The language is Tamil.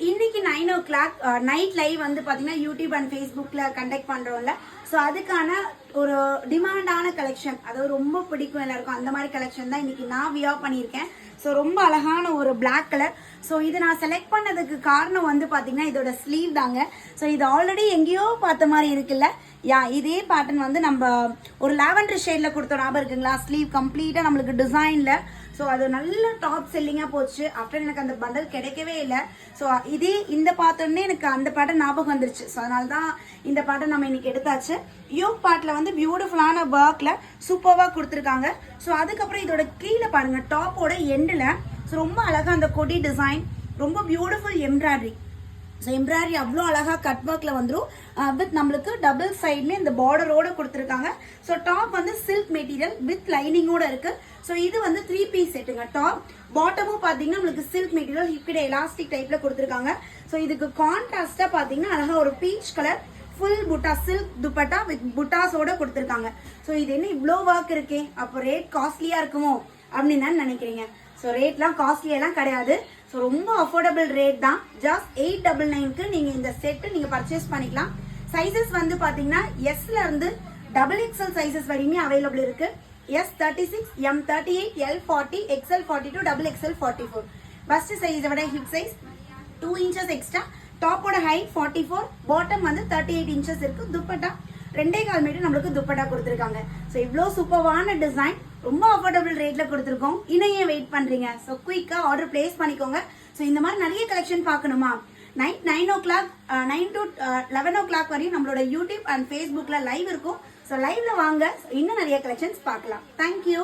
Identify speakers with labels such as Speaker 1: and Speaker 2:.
Speaker 1: இன்னைக்கு 9 o'clock நைட் லைவ் வந்து பாத்தீங்கன்னா யூடியூப் அண்ட் ஃபேஸ்புக்ல கண்டக்ட் பண்றோம்ல. ஸோ அதுக்கான ஒரு டிமாண்டான கலெக்ஷன், அதாவது ரொம்ப பிடிக்கும் எல்லாருக்கும் அந்த மாதிரி கலெக்ஷன் தான் இன்னைக்கு நான் வியர் பண்ணியிருக்கேன். ஸோ ரொம்ப அழகான ஒரு பிளாக் கலர். ஸோ இது நான் செலக்ட் பண்ணதுக்கு காரணம் வந்து பாத்தீங்கன்னா இதோட ஸ்லீவ் தாங்க. ஸோ இது ஆல்ரெடி எங்கேயோ பார்த்த மாதிரி இருக்குல்ல. இதே பேட்டர்ன் வந்து நம்ம ஒரு லாவெண்டர் ஷேட்ல கொடுத்த ஞாபகம் இருக்குங்களா? ஸ்லீவ் கம்ப்ளீட்டா நம்மளுக்கு டிசைன்ல. ஸோ அது நல்ல டாப் செல்லிங்கா போச்சு. ஆஃப்டர் எனக்கு அந்த பண்டல் கிடைக்கவே இல்லை. ஸோ இதே இந்த பார்த்தோன்னே எனக்கு அந்த பேட்டர்ன் ஞாபகம் வந்துருச்சு. ஸோ அதனால தான் இந்த பேட்டர்ன் நம்ம இன்னைக்கு எடுத்தாச்சு. யோக் பார்ட்ல வந்து பியூட்டிஃபுல்லான ஒர்க்ல சூப்பர்வா கொடுத்துருக்காங்க. ஸோ அதுக்கப்புறம் இதோட கீழே பாருங்க, டாப்போட எண்டில் ஸோ ரொம்ப அழகா அந்த கொடி டிசைன், ரொம்ப பியூட்டிஃபுல் எம்ப்ராய்டரி. ஸோ எம்ப்ராய்டரி அவ்வளோ அழகாக கட் ஒர்க்கில் வந்துடும். வித் நம்மளுக்கு டபுள் சைட்லேயே இந்த பார்டரோட கொடுத்துருக்காங்க. ஸோ டாப் வந்து சில்க் மெட்டீரியல் வித் லைனிங்கோட இருக்கு. ஸோ இது வந்து 3 பீஸ் செட்டுங்க. டாப் பாட்டமும் பார்த்தீங்கன்னா நம்மளுக்கு சில்க் மெட்டீரியல் ஹிப்கிட எலாஸ்டிக் டைப்ல கொடுத்துருக்காங்க. ஸோ இதுக்கு கான்ட்ராஸ்டா பார்த்தீங்கன்னா அழகா ஒரு பீச் கலர் ஃபுல் புட்டா சில்க் துப்பட்டா வித் புட்டாஸோட கொடுத்துருக்காங்க. ஸோ இது என்ன இவ்வளோ ஒர்க் இருக்கே, அப்போ ரேட் காஸ்ட்லியா இருக்குமோ அப்படின்னு தான் நினைக்கிறீங்க. ஸோ ரேட்லாம் காஸ்ட்லியெல்லாம் கிடையாது. ஸோ ரொம்ப அஃபோர்டபுள் ரேட் தான். ஜஸ்ட் 899க்கு நீங்க இந்த செட்டு நீங்க பர்ச்சேஸ் பண்ணிக்கலாம். சைசஸ் வந்து பாத்தீங்கன்னா எஸ்ல இருந்து XXL சைசஸ் வரையுமே அவைலபிள் இருக்கு. S36, M38, L40, XL42, XXL 44. First சைஸை விட ஹிப் சைஸ் 2 inches எக்ஸ்ட்ரா. டாப்போட ஹைட் 44, பாட்டம் வந்து 38 inches இருக்கு. துப்பட்டா 2.25 மீட்டர் நம்மளுக்கு துப்பட்டா கொடுத்துருக்காங்க. ஸோ இவ்வளோ சூப்பர்வான டிசைன் ரொம்ப அஃபோர்டபுள் ரேட்ல கொடுத்துருக்கோம். இன்னும் ஏன் வெயிட் பண்றீங்க? ஸோ குயிக்கா ஆர்டர் பிளேஸ் பண்ணிக்கோங்க. ஸோ இந்த மாதிரி நிறைய கலெக்ஷன் பார்க்கணுமா? நைட் 9 o'clock 9 to 11 o'clock வரையும் நம்மளோட யூடியூப் அண்ட் ஃபேஸ்புக்ல லைவ் இருக்கும். ஸோ லைவ்ல வாங்க, இன்னும் நிறைய கலெக்ஷன்ஸ் பார்க்கலாம். தேங்க்யூ.